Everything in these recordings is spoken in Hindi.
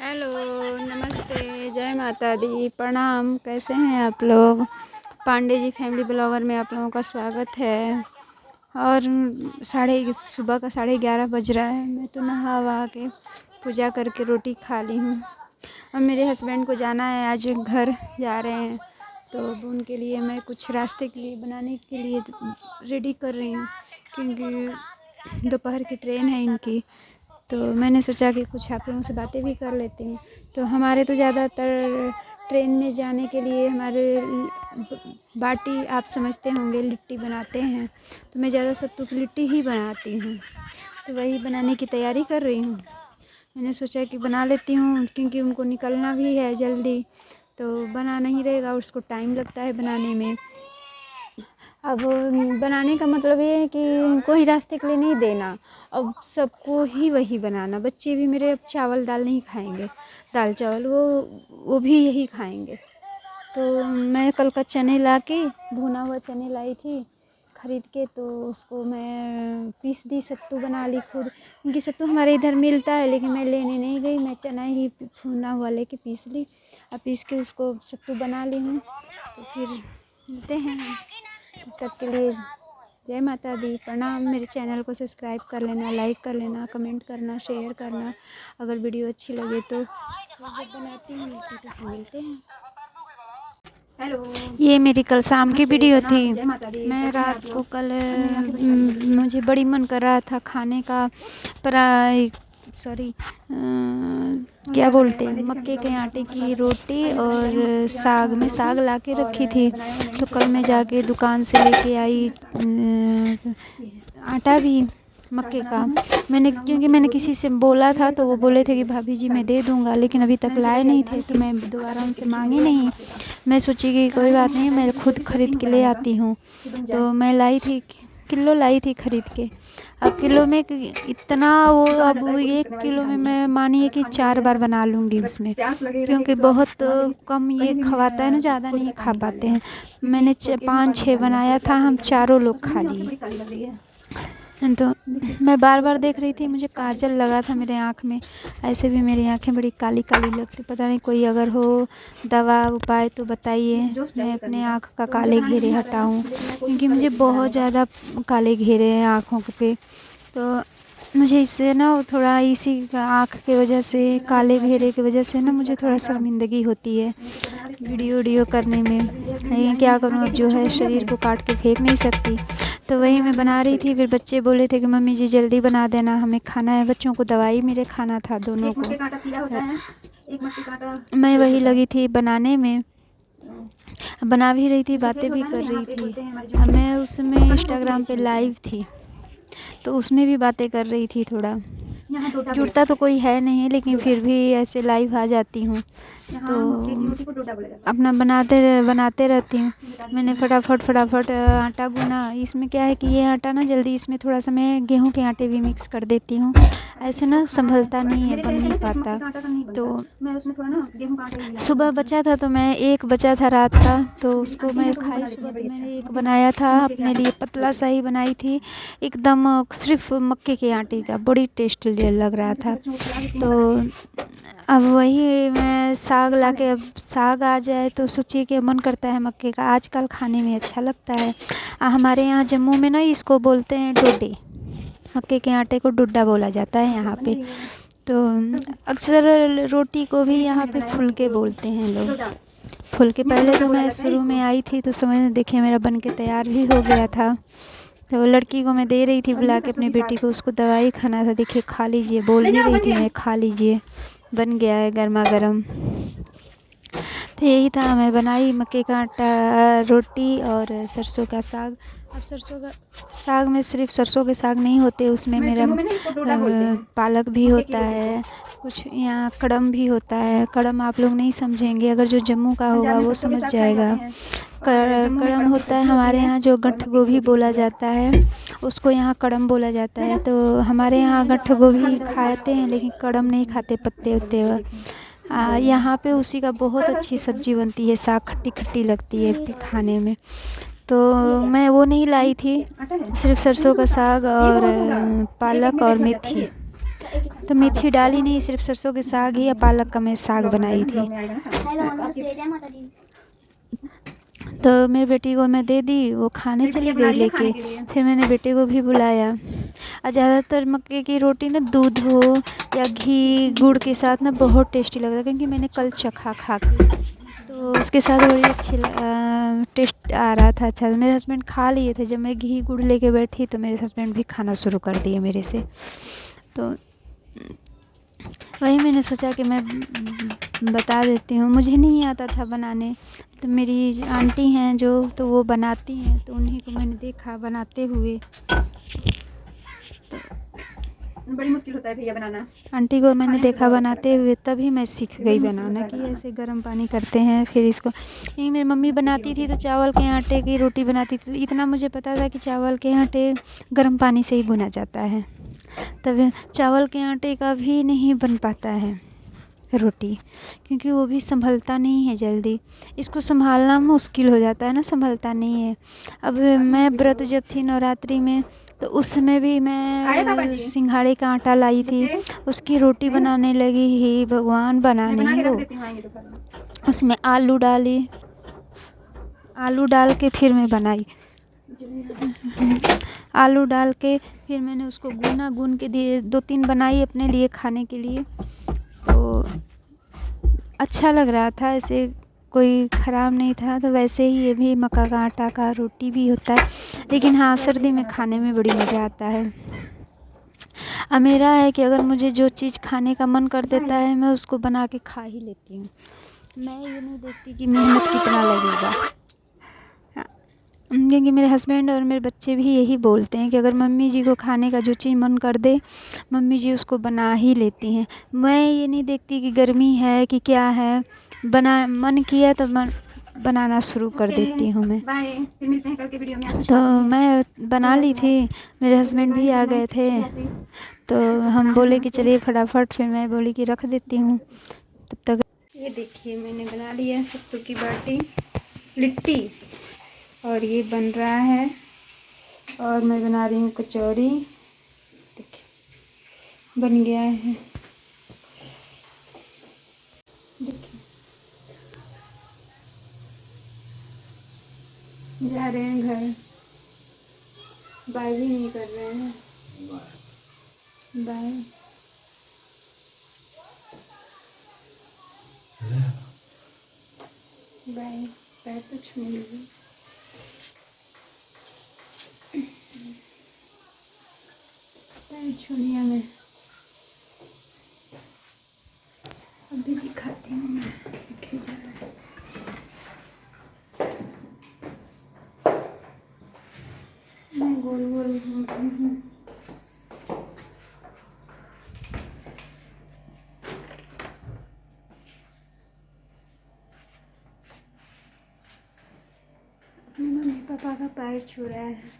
हेलो, नमस्ते, जय माता दी, प्रणाम। कैसे हैं आप लोग? पांडे जी फैमिली ब्लॉगर में आप लोगों का स्वागत है। और सुबह का 11:30 बज रहा है। मैं तो नहा वहा के पूजा करके रोटी खा ली हूँ। अब मेरे हस्बैंड को जाना है, आज घर जा रहे हैं, तो अब उनके लिए मैं कुछ रास्ते के लिए बनाने के लिए रेडी कर रही हूँ, क्योंकि दोपहर की ट्रेन है इनकी। तो मैंने सोचा कि कुछ आप लोगों से बातें भी कर लेती हूँ। तो हमारे तो ज़्यादातर ट्रेन में जाने के लिए हमारे बाटी आप समझते होंगे, लिट्टी बनाते हैं। तो मैं ज़्यादा सत्तू की लिट्टी ही बनाती हूँ, तो वही बनाने की तैयारी कर रही हूँ। मैंने सोचा कि बना लेती हूँ, क्योंकि उनको निकलना भी है जल्दी, तो बना नहीं रहेगा, उसको टाइम लगता है बनाने में। अब बनाने का मतलब ये है कि उनको ही रास्ते के लिए नहीं देना, अब सबको ही वही बनाना। बच्चे भी मेरे अब चावल दाल नहीं खाएंगे, दाल चावल वो भी यही खाएंगे। तो मैं कल का चने ला के, भुना हुआ चने लाई थी ख़रीद के, तो उसको मैं पीस दी, सत्तू बना ली खुद, क्योंकि सत्तू हमारे इधर मिलता है, लेकिन मैं लेने नहीं गई। मैं चना ही भुना हुआ लेके पीस ली, और पीस के उसको सत्तू बना ली हूँ। तो फिर मिलते हैं, तब तक के लिए जय माता दी, प्रणाम। मेरे चैनल को सब्सक्राइब कर लेना, लाइक कर लेना, कमेंट करना, शेयर करना अगर वीडियो अच्छी लगे तो। जब बनाती हूँ तो फिर मिलते हैं। हेलो, ये मेरी कल शाम की नमस्ते, वीडियो थी। प्रणाम, जय माता दी। मैं कैसे हैं रात आप को लोग? कल मेरी आंखें बड़ी काली लग रही हैं। मुझे बड़ी मन कर रहा था खाने का, पर सॉरी, क्या क्या कर रहे हैं? बोलते हैं, पंडित जी फैमिली मक्के ब्लॉगर के में आप आटे लोगों का की स्वागत है। रोटी आज मैं बनाई हूँ और मक्के के आटे की मैं रोटी साग में साग ला के और रखी थी। बनाया हूँ मैंने तो कल सरसों का मैं साग। जाके दुकान से लेके आई ये है आटा भी साग मक्के बनाती का। हूँ। मैंने बनाऊँ क्योंकि मक्के की मैंने रोटी। किसी से बोला था, ये तो वो पसंद है बोले मेरे थे कि को भाभी जी मैं साग। दे दूँगा, लेकिन अभी तक मैंने सोचा लाए कि आज नहीं थे, बनाऊँ तो मैं दोबारा आटा उनसे पीस के मांगी रखी है नहीं। मक्के का। मैं सोची कि कोई बनाने का बात मन नहीं, करता है मैं लेकिन खुद कोशिश करती खरीद हूँ के ले बनाने का आती हूँ। कि बन जाए। तो मैं लाई थी, किलो लाई थी खरीद के। अब किलो में इतना वो, मज़ा आ अब जाता है कोशिश 1 करने वाले की किलो में हार नहीं मैं होती। मानिए अगर कि खाने लगे 4 हैं बार ना, बना लूँगी अगर उसमें, प्यास लगे क्योंकि रहेगी तो आप बहुत वहाँ से कम ये कहीं भी खवाता है ना, ज़्यादा खोद नहीं कर खा पानी निकाल पाते लें। हैं। क्योंकि मैंने खोद के भी पानी 5-6 निकाल लिया, बनाया अगर था, प्यास हम लगी रहेगी। चारों लोग सच में खा मेरी आँखें लिए। बड़ी काली लग रही है। तो देखिए, मैं बार बार खोद कर देख देखते रही हैं थी, कैसे मुझे कहाँ से काजल लगा था मेरे आँख में। ऐसे भी मेरी आँखें बड़ी काली काली लगती, पता नहीं कोई अगर हो दवा उपाय तो बताइए, बस जोश मैं चाहिए करने अपने का। आँख का तो मुझे काले बनाने घेरे नहीं आता है ना, हटाऊँ, लेकिन मैं कोशिश क्योंकि कर मुझे लेती हूँ बहुत बनाने का। ज़्यादा काले घेरे हैं आँखों पे। तो मुझे इससे ना थोड़ा इसी आँख की वजह से, बना लेती काले हूँ आज। घेरे की वजह से ना मन किया मुझे थोड़ा खाने का। शर्मिंदगी होती है मैंने सोचा बना लेते हैं। वीडियो करने में। अभी एक भिंडी लेकिन लाई हूँ। क्या यहाँ करूँ, अब के जो बच्चों है को नहीं शरीर अपने। को काट के फेंक नहीं सकती। तो पता वही नहीं यहाँ मैं से बना मिर्च रही चली थी, गई। फिर बच्चे बोले थे कि मम्मी जी जल्दी बना देना, हमें खाना है, बच्चों को दवाई मेरे खाना था दोनों एक को। मक्के का आटा पीला होता है, एक मक्के का आटा मैं सफ़ेद वही होता है। लगी थी बनाने में, बना भी रही थी, जो सफ़ेद बातें भी होता है ना, कर यहाँ रही पे थी। बोलते हैं हमारे जम्मू में, मैं उसमें उसका ना रोटी भी इंस्टाग्राम अच्छी पे बनती है। लाइव थी, तो उसमें भी बातें कर रही थी थोड़ा। यहाँ डोडा बोला जुड़ता जाता तो है। कोई है नहीं, लेकिन डोडा। फिर भी ऐसे लाइव आ जाती हूँ, तो यहाँ मक्के की रोटी को डोडा बोला जाता है। अपना बनाते रहती हूँ। मैं बता देती मैंने हूँ। फटाफट आटा गूना। इसमें क्या है कि ये आटा ना जल्दी, इसमें थोड़ा सा मैं गेहूं के आटे भी मिक्स कर देती हूँ, अगर ऐसे किसी को ना खाना है संभलता तो नहीं है, मेरे से बन ऐसे नहीं ना सिर्फ मक्के पाता। का आटा का नहीं बनता। तो मैं उसमें थोड़ा ना गेहूं का आटा भी मिलाती हूँ सुबह कभी कभी। बचा था, तो मैं एक बचा था रात का, तो मेरी उसको आंटी मैं हैं तो वो खाई बना देती सुबह। हैं तो बड़ी अच्छा मैंने एक मक्के का, बनाया था मक्के के अपने आटे लिए, की पतला रोटी। सा ही बनाई थी एकदम, सिर्फ मक्के के आटे का, बड़ी टेस्टी लग रहा मैं सोचा था। बच्चों को खिला देती हूँ तो बना के। अब वही मैं साग खा लाके, लें। अब साग आ जाए तो सोचिए कि मन करता है मक्के का, आजकल खाने में अच्छा लगता है। हमारे यहाँ जम्मू में ना इसको बोलते हैं डोडे, मक्के के आटे को डोडा बोला जाता है यहाँ पे यहाँ बन पे। रही है। तो अक्सर रोटी को ये भी देखिए यहाँ मैंने पे बनाया मक्के फुलके की रोटी, बोलते हैं लोग। डोडा। फुलके यहाँ पहले डोडा तो बोला मैं जाता है शुरू इसको। में आई थी, तो समझ देखिए मेरा बन के तैयार भी हो गया था। तो लड़की को मैं दे रही थी और ये बुला के, सरसों अपनी की बेटी साग। को, उसको दवाई खाना था। देखिए खा लीजिए, बोल ले भी जाओ रही बन थी गया। मैं, खा लीजिए, बन गया है गर्मा गर्म। तो यही था, मैं बनाई मक्के का आटा, रोटी और सरसों का साग। अब सरसों का साग में सिर्फ सरसों के साग नहीं होते, उसमें हमारे मेरा जम्मू में ना इसको डोडा बोलते हैं, पालक भी मक्के की होता रोटी को। है, कुछ यहाँ कड़म भी होता है। कड़म आप लोग नहीं समझेंगे, अगर जो जम्मू का पंजाब होगा में वो सरसों के समझ साग खाए जाते जाएगा। हैं और जम्मू में कड़म कड़म की होता है, सब्जी होती हमारे है यहाँ जो और गट्ठ मक्के की गोभी रोटी बोला होती है। जाता है, उसको यहाँ कड़म बोला जाता ले है। जाओ। तो हमारे देखिए यहाँ मैंने गट्ठ खा गोभी के दवाई खाया। खाते हैं, लेकिन कड़म नहीं खाते, पत्ते अच्छा उत्ते। बच्चे देखें बोल रहे यहाँ पे हैं। उसी का बहुत अच्छी सब्जी बनती है, साग खट्टी खट्टी लगती है खाने में। तो ये क्या मैं वो नहीं लाई थी, आटा है? सिर्फ मैंने सरसों का सुबह साग ये और बहुत होगा, ये एक पालक में और पेट भर जाता है मेथी। ये। तो मेथी डाली नहीं, सिर्फ सरसों के साग या पालक का मैं साग बनाई थी। तो मेरी बेटी को मैं दे दी, वो खाने चली गई लेके। फिर मैंने बेटे को भी बुलाया। और ज़्यादातर मक्के की रोटी ना दूध हो या घी गुड़ के साथ ना बहुत टेस्टी लगता है, क्योंकि मैंने कल चखा खा के, तो उसके साथ बड़ी अच्छी टेस्ट आ रहा था। अच्छा, मेरे हस्बैंड खा लिए थे। जब मैं घी गुड़ लेके बैठी तो मेरे हस्बैंड भी खाना शुरू कर दिए मेरे से। तो वही मैंने सोचा कि मैं बता देती हूँ। मुझे नहीं आता था बनाने, तो मेरी आंटी हैं जो, तो वो बनाती हैं, तो उन्हीं को मैंने देखा बनाते हुए। बड़ी मुश्किल होता है भैया बनाना। आंटी को मैंने देखा बहुत अच्छा बनाते हुए, तभी मैं सीख गई बनाना कि ऐसे गर्म पानी करते हैं। फिर इसको यही मेरी मम्मी बनाती थी, तो चावल के आटे की रोटी बनाती थी। तो इतना मुझे पता था कि चावल के आटे गर्म पानी से ही भुना जाता है, तब चावल के आटे का भी नहीं बन पाता है रोटी, क्योंकि वो भी संभलता नहीं है जल्दी। इसको संभालना मुश्किल हो जाता है ना, संभलता नहीं है। अब मैं व्रत जब थी नवरात्रि में, तो उस समय भी मैं सिंघाड़े का आटा लाई थी, उसकी रोटी बनाने लगी ही भगवान, बनाने हो। उसमें आलू डाली, आलू डाल के फिर मैं बनाई। आलू डाल के फिर मैंने उसको गून के दिए, 2-3 बनाई अपने लिए खाने के लिए। तो अच्छा लग रहा था, ऐसे कोई ख़राब नहीं था। तो वैसे ही ये भी मक्का का आटा का रोटी भी होता है, लेकिन हाँ सर्दी में खाने में बड़ी मज़ा आता है। अब मेरा है कि अगर मुझे जो चीज़ खाने का मन कर देता है, मैं उसको बना के खा ही लेती हूँ। मैं ये नहीं देखती कि मेहनत कितना लगेगा, क्योंकि मेरे हस्बैंड और मेरे बच्चे भी यही बोलते हैं कि अगर मम्मी जी को खाने का जो चीज़ मन कर दे, मम्मी जी उसको बना ही लेती हैं। मैं ये नहीं देखती कि गर्मी है कि क्या है, मन किया तो बनाना शुरू कर देती हूँ मैं। फिर मिलते हैं कल के वीडियो में। तो मैं बना ली थी, मेरे हस्बैंड भी आ गए थे, तो हम बोले कि चलिए फटाफट। फिर मैं बोली कि रख देती हूँ तब तक। ये देखिए मैंने बना लिया है सत्तू की बाटी लिट्टी, और ये बन रहा है, और मैं बना रही हूँ कचौरी। देखिए बन गया है, देखिए जा रहे हैं घर, बाय भी नहीं कर रहे हैं, बाय। बाय, पैर तो छू लीजिए। पैर छू लिया मैं, अभी दिखाती हूँ मैं। देखिए जा रहा है, मैं गोल गोल घूम रही हूँ। अपने मम्मी पापा का पैर छू रहा है,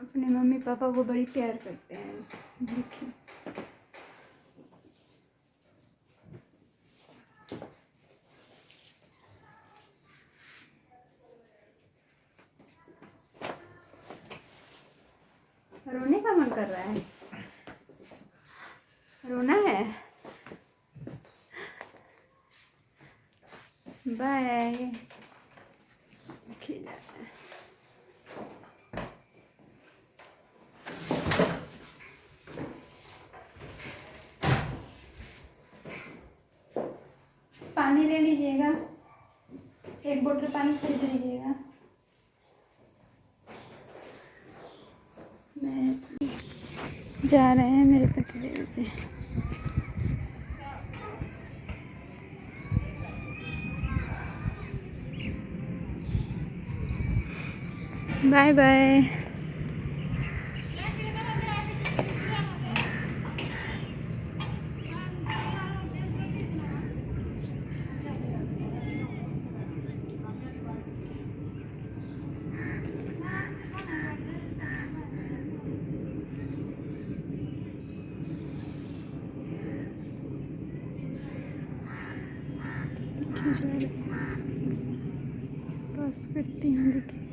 अपने मम्मी पापा को बड़ी प्यार करते हैं। देखिए रोने का मन कर रहा है, रोना है। बाय। पानी ले लीजिएगा, 1 बोतल पानी खरीद लीजिएगा। मैं जा रहे हैं मेरे पति पे। Bye bye. पास करती हूँ, देखिए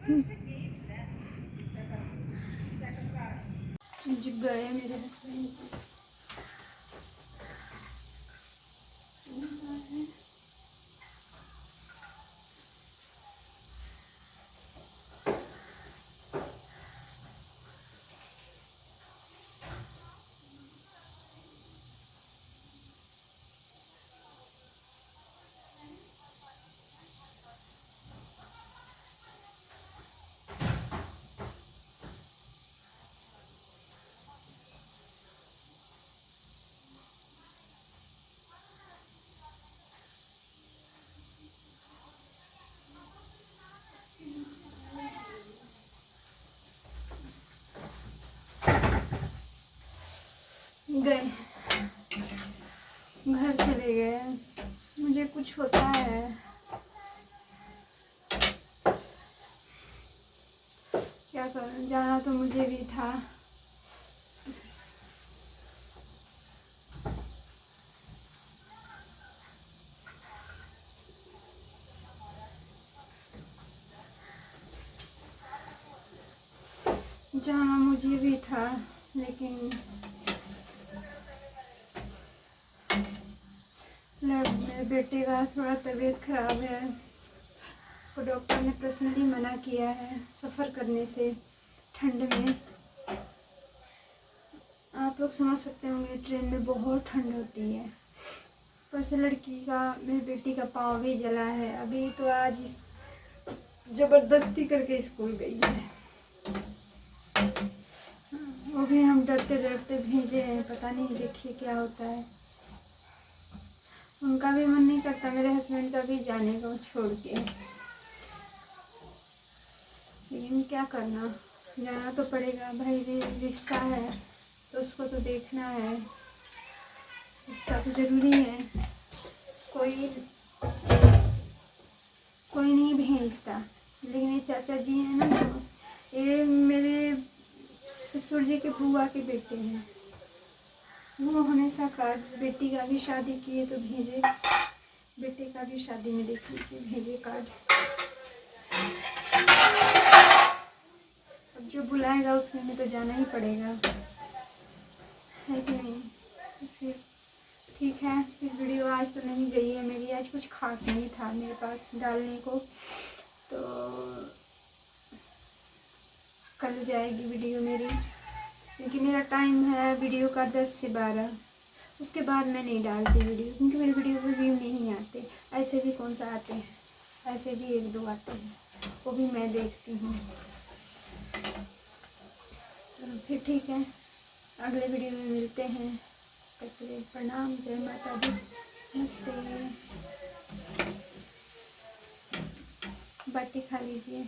जब गए मेरे हस्बैंड जी। गए, घर चले गए। मुझे कुछ होता है, क्या करूं, जाना तो मुझे भी था। जाना मुझे भी था, लेकिन मेरे बेटे का थोड़ा तबीयत खराब है। उसको डॉक्टर ने पर्सनली मना किया है सफ़र करने से ठंड में। आप लोग समझ सकते होंगे, ट्रेन में बहुत ठंड होती है। ऊपर से लड़की का, मेरी बेटी का पाँव भी जला है। अभी तो आज इस ज़बरदस्ती करके स्कूल गई है। वो भी हम डरते डरते भेजे हैं, पता नहीं देखिए क्या होता है। उनका भी मन नहीं करता, मेरे हस्बैंड का भी, जाने को छोड़ के, लेकिन क्या करना, जाना तो पड़ेगा भाई। रिश्ता है तो उसको तो देखना है, रिश्ता तो ज़रूरी है। कोई नहीं भेजता, लेकिन ये चाचा जी हैं ना, तो ये मेरे ससुर जी के बुआ के बेटे हैं। वो हमेशा कार्ड, बेटी का भी शादी किए तो भेजे, बेटे का भी शादी में देख लीजिए भेजे कार्ड। अब जो बुलाएगा उसमें में तो जाना ही पड़ेगा, है कि नहीं। तो फिर ठीक है, फिर वीडियो आज तो नहीं गई है मेरी, आज कुछ खास नहीं था मेरे पास डालने को, तो कल जाएगी वीडियो मेरी, क्योंकि मेरा टाइम है वीडियो का 10 से 12। उसके बाद मैं नहीं डालती वीडियो, क्योंकि मेरी वीडियो में व्यू नहीं आते। ऐसे भी कौन सा आते हैं, ऐसे भी 1-2 आते हैं, वो भी मैं देखती हूँ। तो फिर ठीक है, अगले वीडियो में मिलते हैं। तब तक के लिए प्रणाम, जय माता दी, नमस्ते। बाटी खा लीजिए।